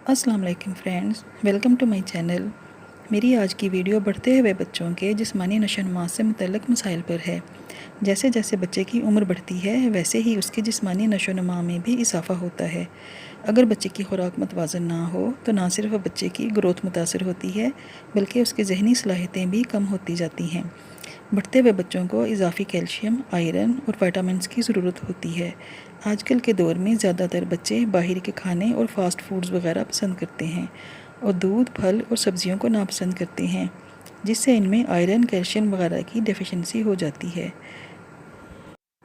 अस्सलाम वालेकुम friends, welcome to my channel. मेरी आज की वीडियो बढ़ते हुए बच्चों के जिस्मानी नशोनुमा से मुतल्लिक़ मसाइल पर है। जैसे जैसे बच्चे की उम्र बढ़ती है वैसे ही उसके जिस्मानी नशोनुमा में भी इजाफ़ा होता है। अगर बच्चे की खुराक मतवाज़न ना हो तो ना सिर्फ बच्चे की ग्रोथ मुतासर होती है बल्कि उसकी ज़हनी सलाहियतें भी कम होती जाती हैं। बढ़ते हुए बच्चों को इजाफी कैल्शियम, आयरन और विटामिन्स की ज़रूरत होती है। आजकल के दौर में ज़्यादातर बच्चे बाहर के खाने और फास्ट फूड्स वगैरह पसंद करते हैं और दूध, फल और सब्जियों को नापसंद करते हैं, जिससे इनमें आयरन, कैल्शियम वगैरह की डेफिशिएंसी हो जाती है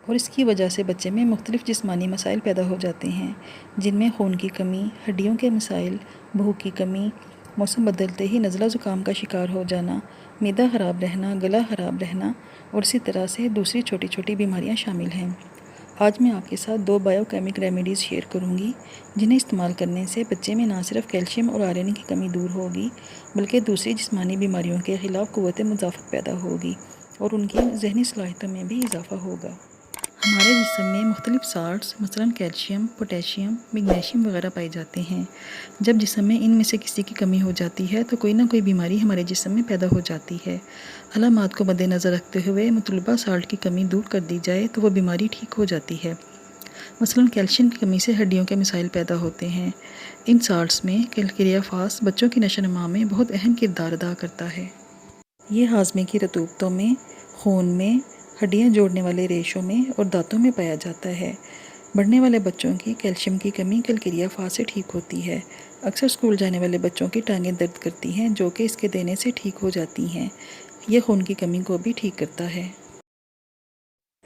और इसकी वजह से बच्चे में मुख्तलिफ़ जिस्मानी मसाइल पैदा हो जाते हैं, जिनमें खून की कमी, हड्डियों के मसाइल, भूख की कमी, मौसम बदलते ही नज़ला ज़ुकाम का शिकार हो जाना, मैदा ख़राब रहना, गला ख़राब रहना और इसी तरह से दूसरी छोटी छोटी बीमारियां शामिल हैं। आज मैं आपके साथ 2 बायोकेमिक रेमेडीज़ शेयर करूंगी, जिन्हें इस्तेमाल करने से बच्चे में ना सिर्फ कैल्शियम और आयरन की कमी दूर होगी बल्कि दूसरी जिस्मानी बीमारियों के ख़िलाफ़ क़ुव्वत मुदाफ़त पैदा होगी और उनकी ज़हनी सलाहियतों में भी इजाफ़ा होगा। हमारे जिस्म में मुख्तलिफ़ साल्ट्स मसलन कैल्शियम, पोटेशियम, मैग्नीशियम वगैरह पाए जाते हैं। जब जिस्म में इनमें से किसी की कमी हो जाती है तो कोई ना कोई बीमारी हमारे जिस्म में पैदा हो जाती है। अलामात को मद्देनज़र रखते हुए मतलूबा साल्ट की कमी दूर कर दी जाए तो वो बीमारी ठीक हो जाती है। मसलन कैल्शियम की कमी से हड्डियों के मसाइल पैदा होते हैं। इन साल्ट्स में कैल्शियम फास बच्चों की नशोनुमा में बहुत अहम किरदार अदा करता है। ये हाजमे की रतूबतों में, खून में, हड्डियां जोड़ने वाले रेशों में और दांतों में पाया जाता है। बढ़ने वाले बच्चों की कैल्शियम की कमी कैल्शियम फास से ठीक होती है। अक्सर स्कूल जाने वाले बच्चों की टांगें दर्द करती हैं, जो कि इसके देने से ठीक हो जाती हैं। यह खून की कमी को भी ठीक करता है।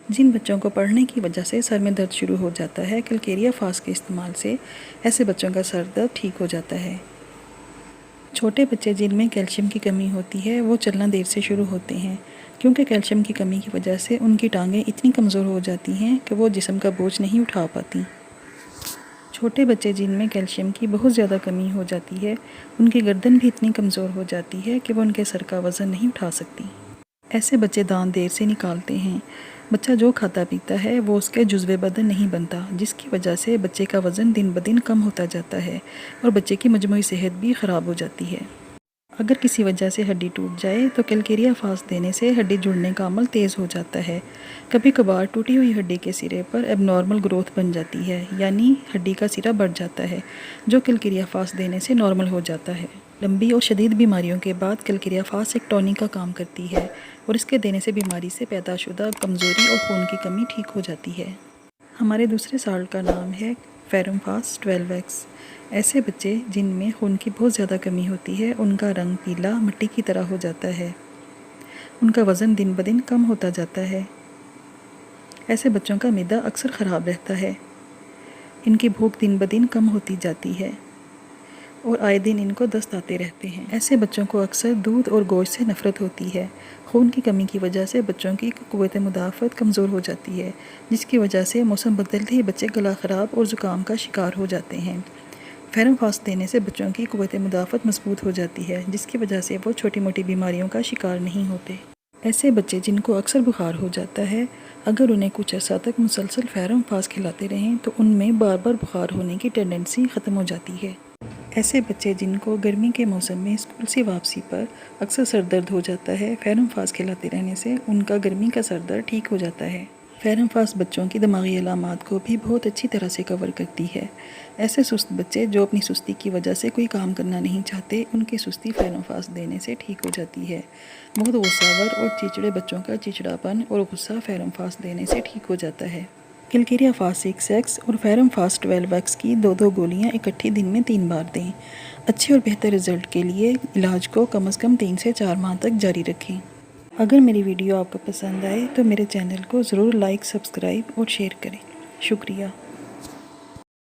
जिन बच्चों को पढ़ने की वजह से सर में दर्द शुरू हो जाता है, कैल्शियम फास के इस्तेमाल से ऐसे बच्चों का सर दर्द ठीक हो जाता है। छोटे बच्चे जिनमें कैल्शियम की कमी होती है वो चलना देर से शुरू होते हैं, क्योंकि कैल्शियम की कमी की वजह से उनकी टांगें इतनी कमज़ोर हो जाती हैं कि वो जिस्म का बोझ नहीं उठा पाती। छोटे बच्चे जिनमें कैल्शियम की बहुत ज़्यादा कमी हो जाती है उनकी गर्दन भी इतनी कमज़ोर हो जाती है कि वो उनके सर का वज़न नहीं उठा सकती। ऐसे बच्चे दांत देर से निकालते हैं। बच्चा जो खाता पीता है वो उसके जुज़्वे बदन नहीं बनता, जिसकी वजह से बच्चे का वज़न दिन ब दिन कम होता जाता है और बच्चे की मजमूई सेहत भी ख़राब हो जाती है। अगर किसी वजह से हड्डी टूट जाए तो कैल्शियम फास देने से हड्डी जुड़ने का अमल तेज़ हो जाता है। कभी कभार टूटी हुई हड्डी के सिरे पर एबनॉर्मल ग्रोथ बन जाती है, यानी हड्डी का सिरा बढ़ जाता है, जो कैल्शियम फास देने से नॉर्मल हो जाता है। लंबी और शदीद बीमारियों के बाद कैल्शियम फास एक टॉनिक का काम करती है और इसके देने से बीमारी से पैदाशुदा कमज़ोरी और खून की कमी ठीक हो जाती है। हमारे दूसरे साल्ट का नाम है फेरम फास 12x। ऐसे बच्चे जिनमें खून की बहुत ज़्यादा कमी होती है उनका रंग पीला मिट्टी की तरह हो जाता है, उनका वज़न दिन ब दिन कम होता जाता है। ऐसे बच्चों का मैदा अक्सर ख़राब रहता है, इनकी भूख दिन ब दिन कम होती जाती है और आए दिन इनको दस्त आते रहते हैं। ऐसे बच्चों को अक्सर दूध और गोश्त से नफ़रत होती है। खून की कमी की वजह से बच्चों की क़ुव्वत मुदाफ़त कमज़ोर हो जाती है, जिसकी वजह से मौसम बदलते ही बच्चे गला ख़राब और ज़ुकाम का शिकार हो जाते हैं। फेरम फास देने से बच्चों की क़ुव्वत मुदाफ़त मज़बूत हो जाती है, जिसकी वजह से वो छोटी मोटी बीमारियों का शिकार नहीं होते। ऐसे बच्चे जिनको अक्सर बुखार हो जाता है, अगर उन्हें कुछ अर्सा तक मुसलसल फेरम फास खिलाते रहें तो उनमें बार बार बुखार होने की टेंडेंसी ख़त्म हो जाती है। ऐसे बच्चे जिनको गर्मी के मौसम में स्कूल से वापसी पर अक्सर सर दर्द हो जाता है, फेरम फास खिलाते रहने से उनका गर्मी का सर दर्द ठीक हो जाता है। फेरम फास बच्चों की दिमागी अलामात को भी बहुत अच्छी तरह से कवर करती है। ऐसे सुस्त बच्चे जो अपनी सुस्ती की वजह से कोई काम करना नहीं चाहते, उनकी सुस्ती फेरम फास देने से ठीक हो जाती है। बहुत गुस्सावर और चिड़चिड़े बच्चों का चिड़चिड़ापन और गुस्सा फेरम फास देने से ठीक हो जाता है। कैल्शियम फास 6x और फेरम फास 12x की 2-2 गोलियां इकट्ठी दिन में 3 बार दें। अच्छे और बेहतर रिजल्ट के लिए इलाज को कम से कम 3 से 4 माह तक जारी रखें। अगर मेरी वीडियो आपको पसंद आए तो मेरे चैनल को ज़रूर लाइक, सब्सक्राइब और शेयर करें। शुक्रिया।